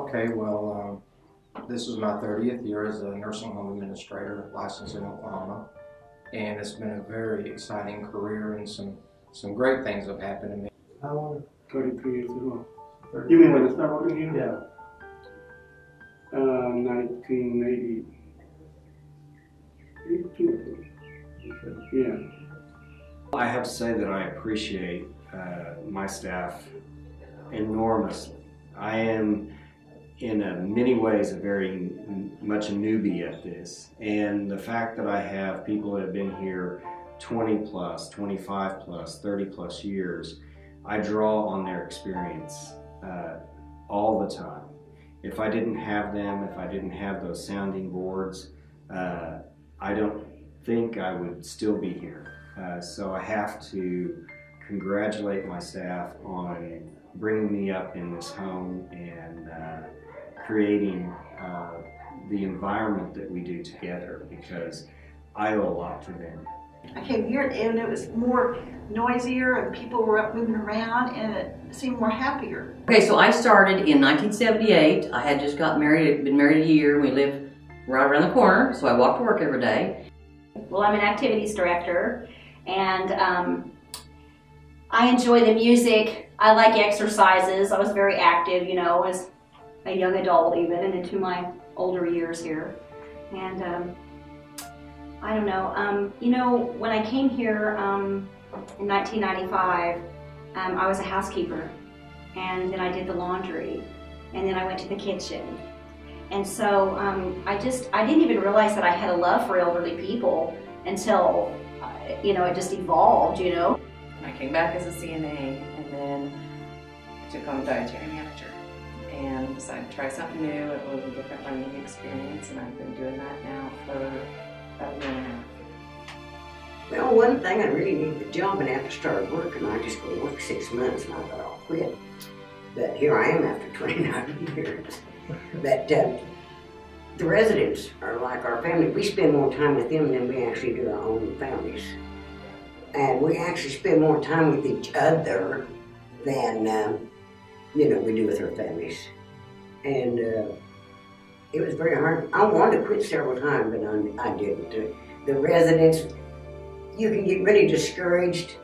Okay, well, this is my 30th year as a nursing home administrator, licensed in Oklahoma, and it's been a very exciting career, and some great things have happened to me. How long? 33 years ago. You mean when I started working here? Yeah. 1980. Yeah. I have to say that I appreciate my staff enormously. I am in many ways very much a newbie at this, and the fact that I have people that have been here 20 plus, 25 plus, 30 plus years, I draw on their experience all the time. If I didn't have them, if I didn't have those sounding boards, I don't think I would still be here. So I have to congratulate my staff on bringing me up in this home and creating the environment that we do together, because I owe a lot to them. I came here and it was more noisier and people were up moving around and it seemed more happier. Okay, so I started in 1978. I had just got married, been married a year. We lived right around the corner, so I walked to work every day. Well, I'm an activities director, and I enjoy the music. I like exercises. I was very active, you know, as a young adult even, and into my older years here. And I don't know, you know, when I came here in 1995, I was a housekeeper, and then I did the laundry, and then I went to the kitchen. And so I didn't even realize that I had a love for elderly people until, you know, it just evolved, you know. I came back as a CNA, and then I took on dietary manager and decided to try something new. It was a different learning experience, and I've been doing that now for about a year and a half. Well, one thing, I really needed the job, and after I started working, I just go to work 6 months, and I thought I'll quit. But here I am after 29 years. But the residents are like our family. We spend more time with them than we actually do our own families. And we actually spend more time with each other than, you know, we do with our families. And it was very hard. I wanted to quit several times, but I didn't. The residents, you can get really discouraged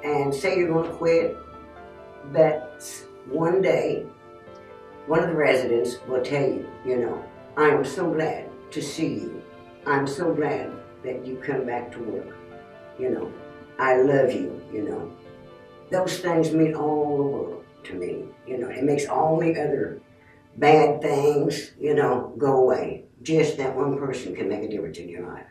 and say you're going to quit, but one day, one of the residents will tell you, you know, I am so glad to see you. I'm so glad that you come back to work. You know, I love you, you know. Those things mean all the world to me. You know, it makes all the other bad things, you know, go away. Just that one person can make a difference in your life.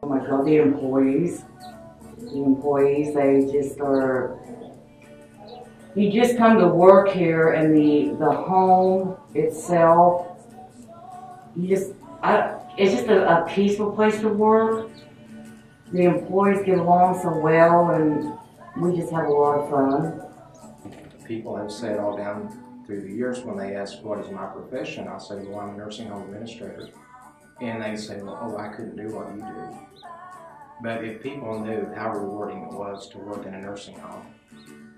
Oh my God, the employees, they just are, you just come to work here, and the home itself, it's just a peaceful place to work. The employees get along so well, and we just have a lot of fun. People have said all down through the years when they ask what is my profession, I say, well, I'm a nursing home administrator. And they say, well, oh, I couldn't do what you do. But if people knew how rewarding it was to work in a nursing home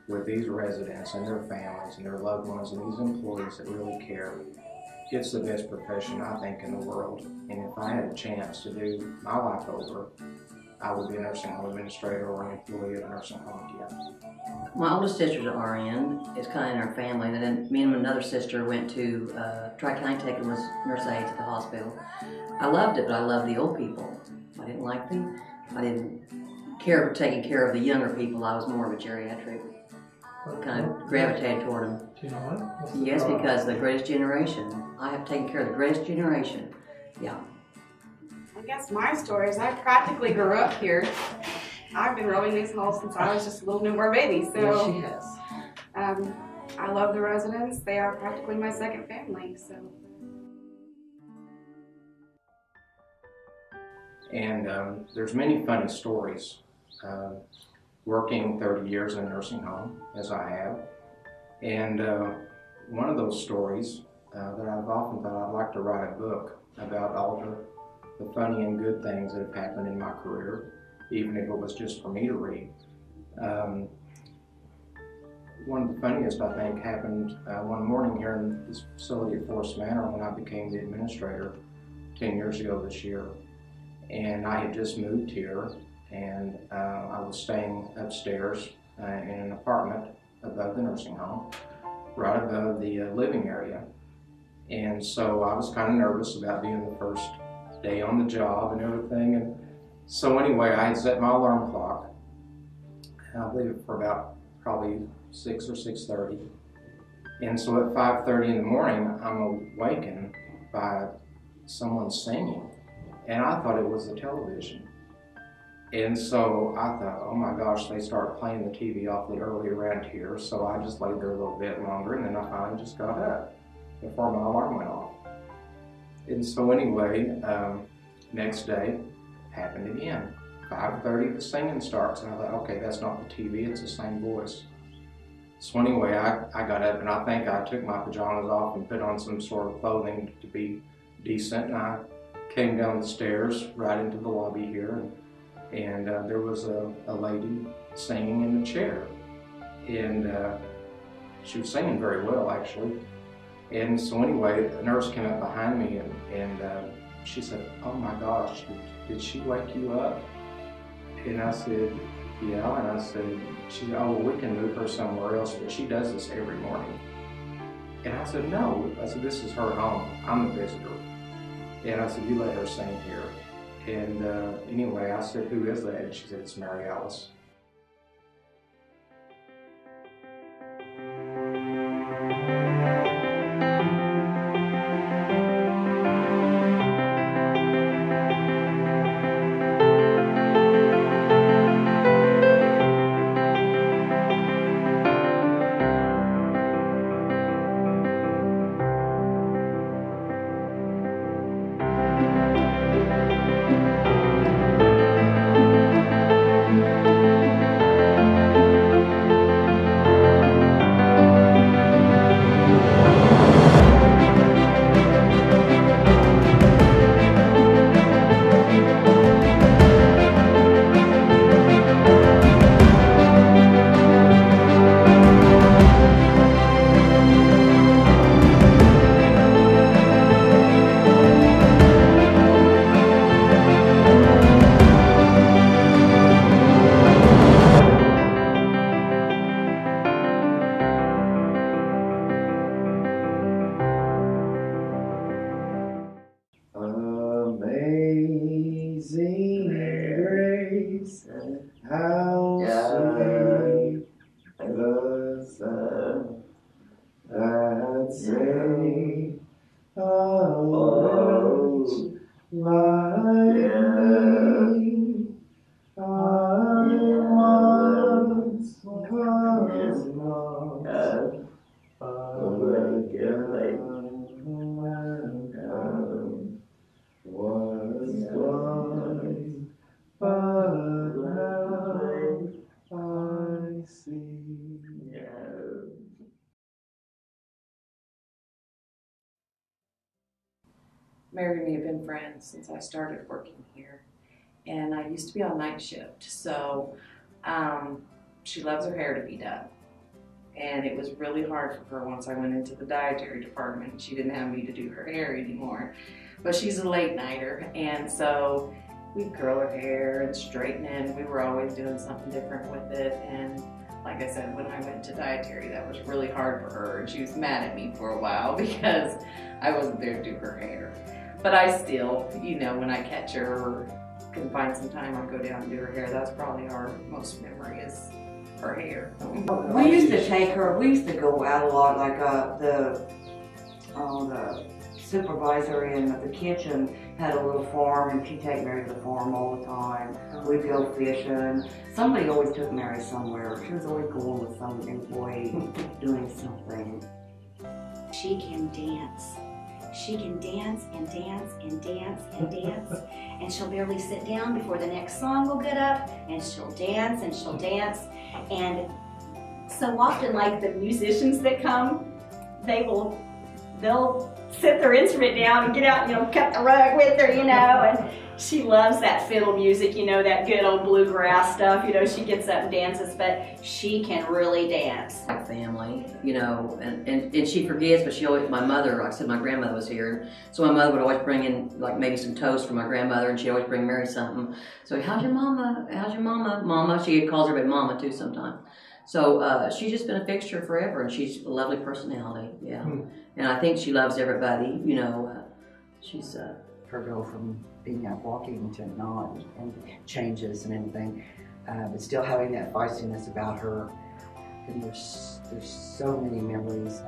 with these residents and their families and their loved ones and these employees that really care, it's the best profession, I think, in the world. And if I had a chance to do my life over, I would be a nursing home administrator or an employee at a nursing home again. My oldest sister's an RN. It's kind of in our family. And then me and another sister went to Tri-County Tech and was nurse aides at the hospital. I loved it, but I loved the old people. I didn't like them. I didn't care for taking care of the younger people. I was more of a geriatric. Kind of gravitated toward them. Do you know what? Yes, because the greatest generation. I have taken care of the greatest generation. Yeah. I guess my story is I practically grew up here. I've been roaming these halls since I was just a little newborn baby, so Yes, she has. I love the residents. They are practically my second family, so. And there's many funny stories. Working 30 years in a nursing home, as I have. And one of those stories that I've often thought I'd like to write a book about all the funny and good things that have happened in my career, even if it was just for me to read. one of the funniest, I think, happened one morning here in this facility at Forrest Manor when I became the administrator 10 years ago this year. And I had just moved here, and I was staying upstairs in an apartment above the nursing home, right above the living area. And so I was kind of nervous about being the first day on the job and everything. And so anyway, I had set my alarm clock, I believe for about probably 6 or 6:30. And so at 5:30 in the morning, I'm awakened by someone singing. And I thought it was the television. And so I thought, oh my gosh, they start playing the TV awfully early around here. So I just laid there a little bit longer, and then I finally just got up before my alarm went off. And so anyway, next day, happened again. 5:30, the singing starts, and I thought, okay, that's not the TV, it's the same voice. So anyway, I got up, and I think I took my pajamas off and put on some sort of clothing to be decent, and I came down the stairs right into the lobby here, and there was a lady singing in the chair, and she was singing very well, actually. And so anyway, the nurse came up behind me, and she said, oh my gosh, did she wake you up? And I said, yeah. And I said, she said, oh, well, we can move her somewhere else, but she does this every morning. And I said, no. I said, this is her home. I'm the visitor. And I said, you let her sing here. And anyway, I said, who is that? And she said, it's Mary Alice. Amazing grace, how sweet the sound that saved a wretch like me. I once was lost, but was blind, but now I see. Mary and me have been friends since I started working here, and I used to be on night shift, so she loves her hair to be done. And it was really hard for her once I went into the dietary department. She didn't have me to do her hair anymore. But she's a late nighter, and so we'd curl her hair and straighten it, and we were always doing something different with it. And like I said, when I went to dietary, that was really hard for her, and she was mad at me for a while because I wasn't there to do her hair. But I still, you know, when I catch her or can find some time, I'll go down and do her hair. That's probably our most memory is her hair. We used to take her, we used to go out a lot, like the supervisor in the kitchen had a little farm, and she'd take Mary to the farm all the time. We'd go fishing. Somebody always took Mary somewhere. She was always going with some employee doing something. She can dance. She can dance and dance and dance and dance, and she'll barely sit down before the next song will get up, and she'll dance and she'll dance. And so often, like the musicians that come, they'll set their instrument down and get out, you know, cut the rug with her, you know, and she loves that fiddle music, you know, that good old bluegrass stuff, you know, she gets up and dances, but she can really dance. My family, you know, and she forgets, but she always, my mother, like I said, my grandmother was here, so my mother would always bring in, like, maybe some toast for my grandmother, and she'd always bring Mary something. So, how's your mama? How's your mama? Mama, she calls her mama too sometimes. So, she's just been a fixture forever, and she's a lovely personality, yeah. And I think she loves everybody, you know, she's, her go from being out walking to not, and changes and everything, but still having that feistiness about her. And there's so many memories.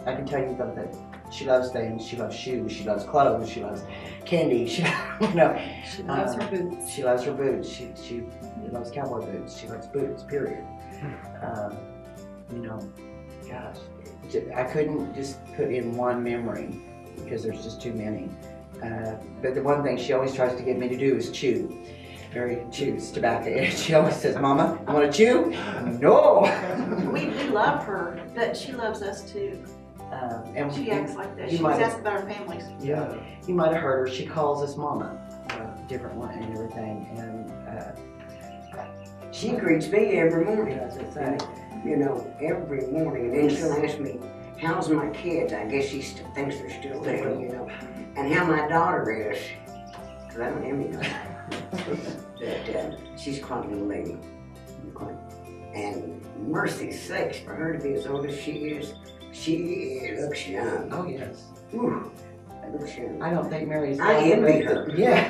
I can tell you about that. She loves things. She loves shoes. She loves clothes. She loves candy. She, you know, she loves her boots. She loves her boots. She loves cowboy boots. She likes boots. Period. You know, gosh, I couldn't just put in one memory because there's just too many. But the one thing she always tries to get me to do is chew. Mary chews tobacco. And she always says, Mama, you want to chew? No! We love her, but she loves us too. And she acts like that. She's asked about our families. Yeah. You might have heard her. She calls us Mama. Different one and everything. And she greets me every morning. As I say, you know, every morning. And then she'll ask me, how's my kids? I guess she thinks they're still there, you know. And how my daughter is. Because I don't have any daughter. But she's quite a little lady. And mercy's sakes, for her to be as old as she looks young. Oh, yes. Ooh, looks young. I don't think Mary's... I envy her. Yeah.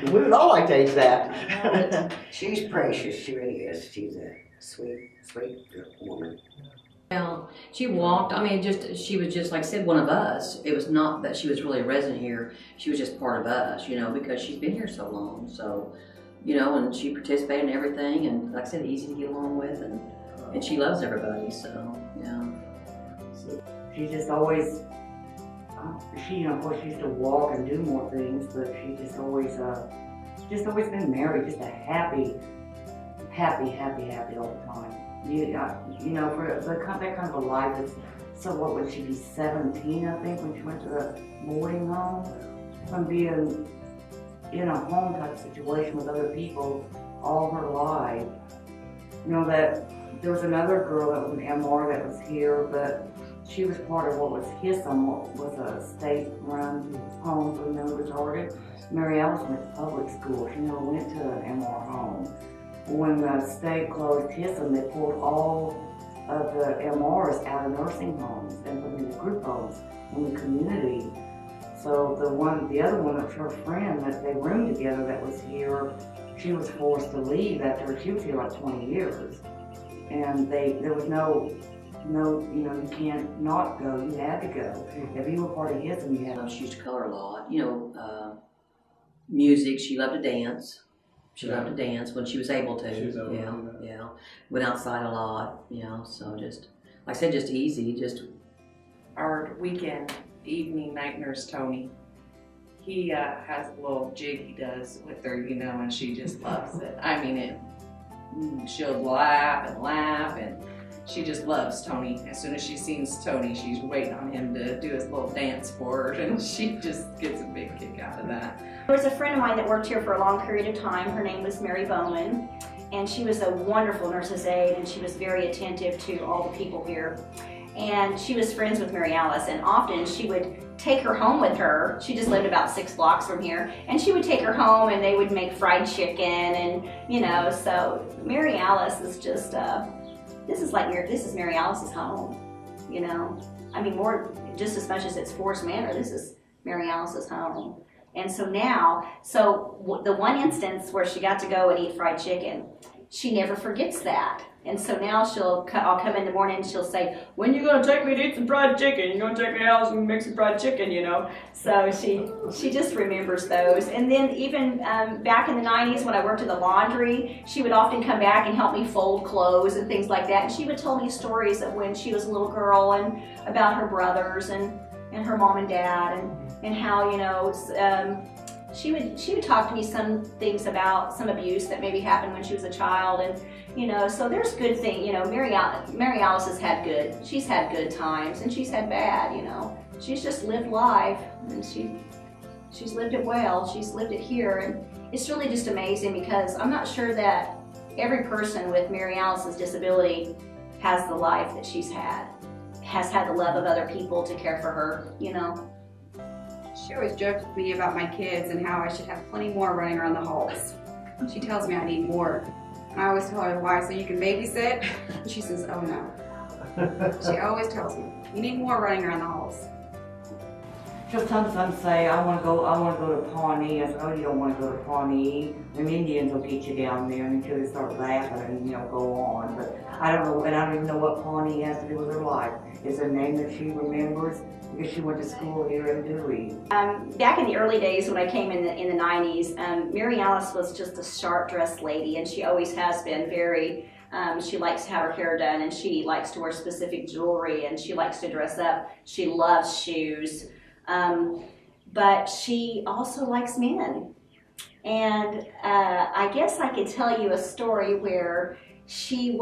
We would all like to age that. She's precious, she really is. She's a sweet, sweet woman. Well, she walked, I mean, she was just, like I said, one of us. It was not that she was really a resident here. She was just part of us, you know, because she's been here so long. So, you know, and she participated in everything, and like I said, easy to get along with, and she loves everybody, so, yeah. She just always, you know, of course, she used to walk and do more things, but she just always been married, just a happy all the time. You know, for that kind of a life, it's, so what would she be, 17, I think, when she went to the boarding home? From being in a home type situation with other people all her life. You know, that there was another girl that was an MR that was here, but she was part of what was HISM, what was a state-run home for the mentally retarded. Mary Alice went to public school. She never went to an MR home. When the state closed HISM, they pulled all of the MRs out of nursing homes and put them into group homes in the community. So the other one that was her friend that they roomed together that was here, she was forced to leave after she was here like 20 years. And there was no, you know, you can't not go, you had to go. If you were part of HISM, you had to. She used to color a lot, you know, music, she loved to dance. She loved to dance when she was able to. She was able to do that. Yeah. Went outside a lot, you know, so just, like I said, just easy, just. Our weekend evening night nurse, Tony, he has a little jig he does with her, you know, and she just loves it. I mean, she'll laugh, and she just loves Tony. As soon as she sees Tony, she's waiting on him to do his little dance for her, and she just gets a big kick out of that. There was a friend of mine that worked here for a long period of time. Her name was Mary Bowman, and she was a wonderful nurse's aide, and she was very attentive to all the people here. And she was friends with Mary Alice, and often she would take her home with her. She just lived about 6 blocks from here, and she would take her home, and they would make fried chicken, and you know. So Mary Alice is just this is Mary Alice's home, you know. I mean, just as much as it's Forrest Manor, this is Mary Alice's home. And so now, the one instance where she got to go and eat fried chicken, she never forgets that. And so now I'll come in the morning and she'll say, when you gonna take me to eat some fried chicken? You're gonna take me out and make some fried chicken, you know? So she just remembers those. And then even back in the 90s when I worked in the laundry, she would often come back and help me fold clothes and things like that. And she would tell me stories of when she was a little girl and about her brothers and her mom and dad and how, you know, she would talk to me some things about some abuse that maybe happened when she was a child, and you know, so there's good things. You know, Mary Alice has had good. She's had good times, and she's had bad. You know, she's just lived life, and she's lived it well. She's lived it here, and it's really just amazing because I'm not sure that every person with Mary Alice's disability has the life that she's had, has had the love of other people to care for her. You know. She always jokes with me about my kids and how I should have plenty more running around the halls. She tells me I need more. And I always tell her, why, so you can babysit? And she says, oh no. She always tells me, you need more running around the halls. She'll sometimes say, I want to go to Pawnee. I said, oh, you don't want to go to Pawnee. Them Indians will get you down there until they start laughing and, you know, go on. But I don't know, and I don't even know what Pawnee has to do with her life. It's a name that she remembers because she went to school here in Dewey. Back in the early days when I came in the 90s, Mary Alice was just a sharp-dressed lady, and she always has been very, she likes to have her hair done, and she likes to wear specific jewelry, and she likes to dress up. She loves shoes. But she also likes men. And I guess I could tell you a story where she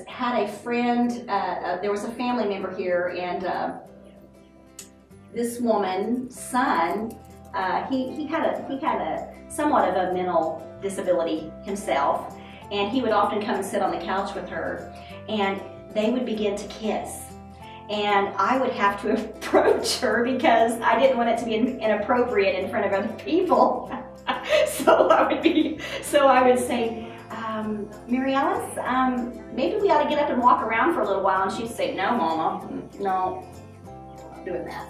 had a friend, there was a family member here, and this woman's son, he had a somewhat of a mental disability himself, and he would often come and sit on the couch with her, and they would begin to kiss. And I would have to approach her because I didn't want it to be inappropriate in front of other people. So I would say, Mary Alice, maybe we ought to get up and walk around for a little while. And she'd say, no, Mama, no, I'm not doing that.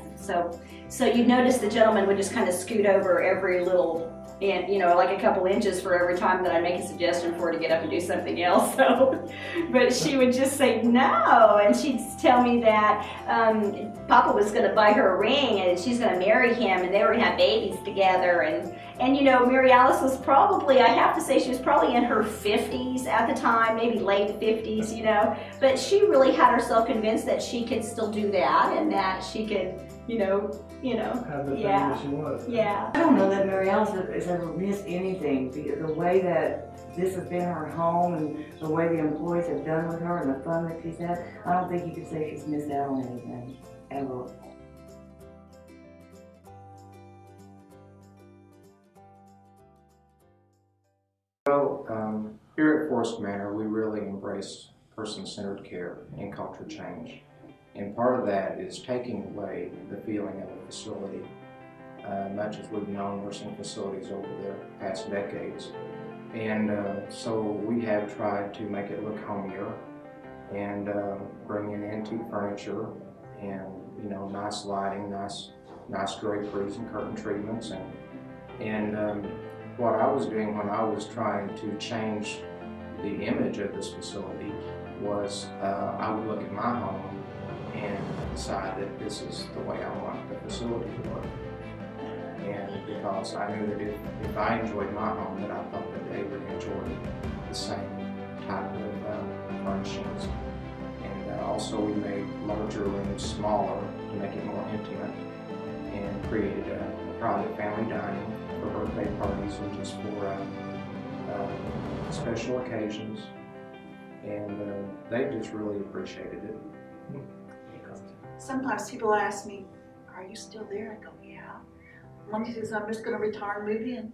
So you'd notice the gentleman would just kind of scoot over every little, you know, like a couple inches for every time that I'd make a suggestion for her to get up and do something else. So, but she would just say no, and she'd tell me that Papa was going to buy her a ring, and she's going to marry him, and they were going to have babies together. And you know, Mary Alice was probably, I have to say, she was probably in her 50s at the time, maybe late 50s, you know. But she really had herself convinced that she could still do that, and that she could, you know, Have the yeah, that she was. yeah. I don't know that Mary Alice has ever missed anything. The way that this has been her home and the way the employees have done with her and the fun that she's had, I don't think you could say she's missed out on anything, ever. Well, here at Forrest Manor, we really embrace person-centered care and culture change. And part of that is taking away the feeling of a facility, much as we've known nursing facilities over the past decades. And so we have tried to make it look homier and bring in antique furniture and, you know, nice lighting, nice draperies and curtain treatments. And what I was doing when I was trying to change the image of this facility was I would look at my home and decide that this is the way I want the facility to look. And because I knew that if I enjoyed my home, that I thought that they would enjoy the same type of furnishings. And also we made larger rooms smaller to make it more intimate, and created a private family dining for birthday parties and just for special occasions. And they just really appreciated it. Sometimes people ask me, are you still there? I go, yeah. One says, I'm just going to retire and move in.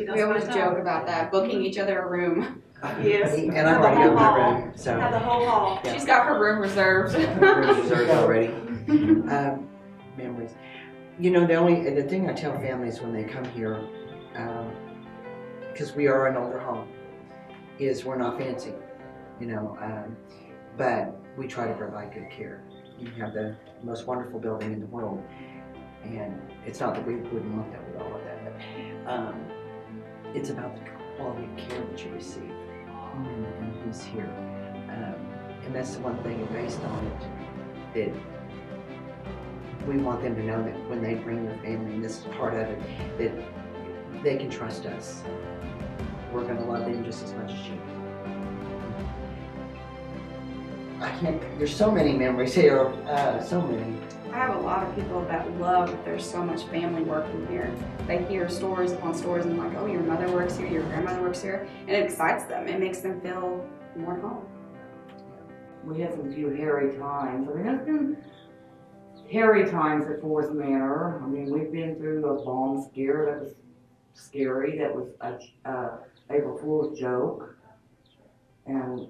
We always joke about that, booking each other a room. Yes. And I've already got my room, so. Have the whole hall. Yeah. She's got her room reserved. Room reserved already. Memories. You know, the thing I tell families when they come here, because we are an older home, is we're not fancy, you know, but we try to provide good care. You have the most wonderful building in the world, and it's not that we wouldn't want that, we all want that, but it's about the quality of care that you receive and who's here. And that's the one thing based on it, that we want them to know that when they bring their family, and this is part of it, that they can trust us. We're going to love them just as much as you. I can't, there's so many memories here, so many. I have a lot of people that love that there's so much family working here. They hear stories upon stories and like, oh, your mother works here, your grandmother works here, and it excites them. It makes them feel more at home. We had some few hairy times. I mean, there's been hairy times at Forrest Manor. I mean, we've been through a bomb scare that was scary, that was a April Fool's joke. And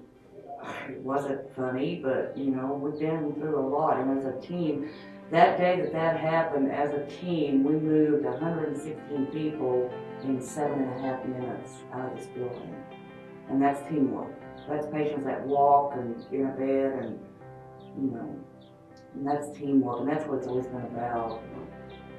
it wasn't funny, but you know, we've been through a lot. And as a team, that day that happened, as a team, we moved 116 people in 7.5 minutes out of this building. And that's teamwork. That's patients that walk and get in bed and, you know, and that's teamwork, and that's what it's always been about.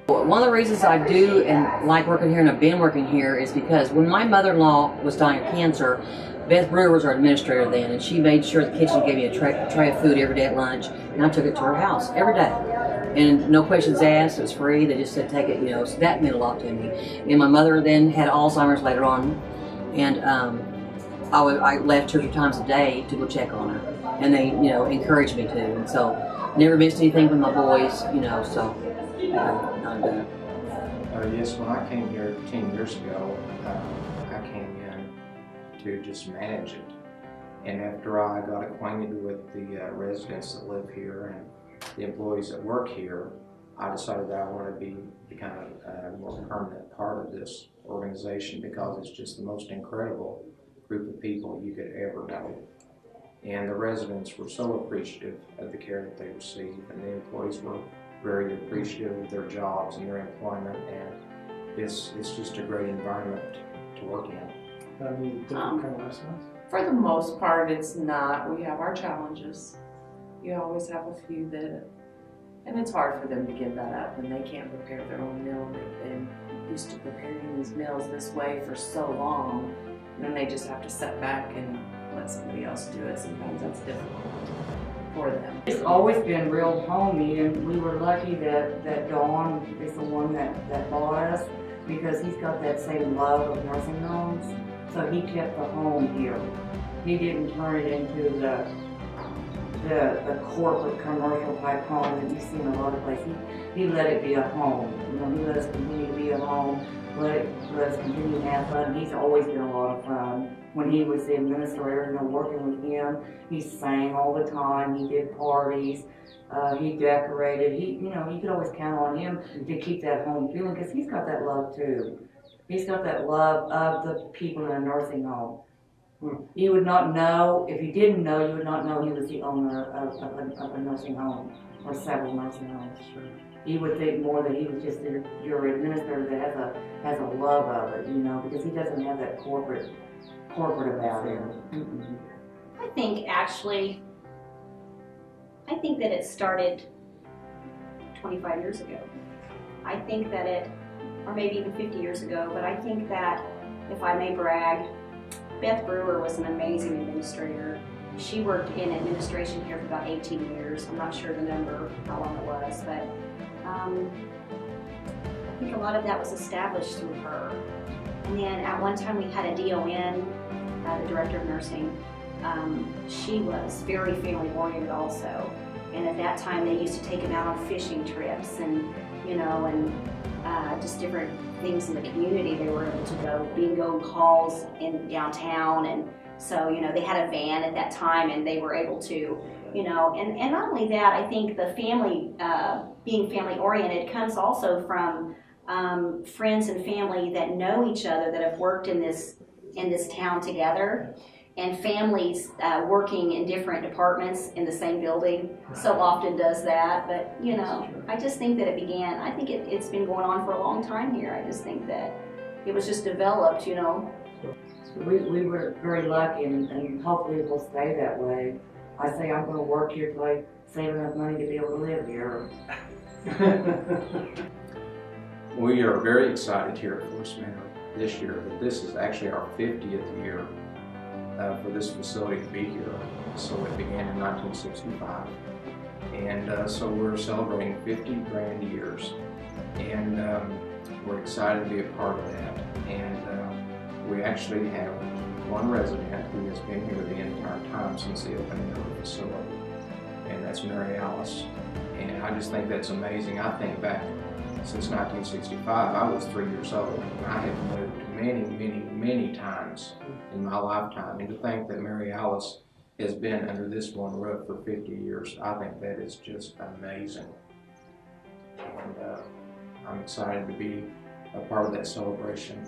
One of the reasons I do and like working here and have been working here is because when my mother-in-law was dying of cancer, Beth Brewer was our administrator then, and she made sure the kitchen gave me a tray of food every day at lunch, and I took it to her house every day. And no questions asked, it was free, they just said take it, you know, so that meant a lot to me. And my mother then had Alzheimer's later on, and I left 2 or 3 times a day to go check on her, and they, you know, encouraged me to, and so never missed anything from my boys, you know, so not bad. Yes, when I came here 10 years ago, I came in to just manage it. And after I got acquainted with the residents that live here and the employees that work here, I decided that I wanted to become a more permanent part of this organization because it's just the most incredible group of people you could ever know. And the residents were so appreciative of the care that they received, and the employees were very appreciative of their jobs and their employment, and it's just a great environment to work in. For the most part, it's not. We have our challenges. You always have a few that, and it's hard for them to give that up when they can't prepare their own meal. They've been used to preparing these meals this way for so long, and then they just have to sit back and let somebody else do it. Sometimes that's difficult for them. It's always been real homey, and we were lucky that Dawn is the one that bought us, because he's got that same love of nursing homes. So he kept the home here. He didn't turn it into the corporate commercial type home that you see in a lot of places. He let it be a home. You know, he let us continue to be a home, let us continue to have fun. He's always been a lot of fun. When he was the administrator, you know, working with him, he sang all the time. He did parties. He decorated. You know, you could always count on him to keep that home feeling, because he's got that love too. He's got that love of the people in a nursing home. You would not know, if you didn't know, you would not know he was the owner of a nursing home or several nursing homes. You would think more that he was just your administrator that has a love of it, you know, because he doesn't have that corporate about him. I think that it started 25 years ago. I think that or maybe even 50 years ago, but I think that, if I may brag, Beth Brewer was an amazing administrator. She worked in administration here for about 18 years. I'm not sure the number, how long it was, but I think a lot of that was established through her. And then at one time we had a DON, the director of nursing. She was very family oriented also. And at that time they used to take them out on fishing trips and, you know, and just different things in the community. They were able to go bingo calls in downtown, and so, you know, they had a van at that time, and they were able to, you know, and not only that, I think the family, being family oriented, comes also from friends and family that know each other, that have worked in this town together, and families working in different departments in the same building so often does that. But, you know, I just think that it began, I think it's been going on for a long time here. I just think that it was just developed, you know. We were very lucky, and hopefully it will stay that way. I say I'm going to work here till I save enough money to be able to live here. We are very excited here at Forrest Manor this year that this is actually our 50th year for this facility to be here. So it began in 1965, and so we're celebrating 50 grand years, and we're excited to be a part of that. And we actually have one resident who has been here the entire time since the opening of the facility. that's Mary Alice. And I just think that's amazing. I think back since 1965, I was 3 years old, and I have moved many times in my lifetime. And to think that Mary Alice has been under this one roof for 50 years, I think that is just amazing. And I'm excited to be a part of that celebration.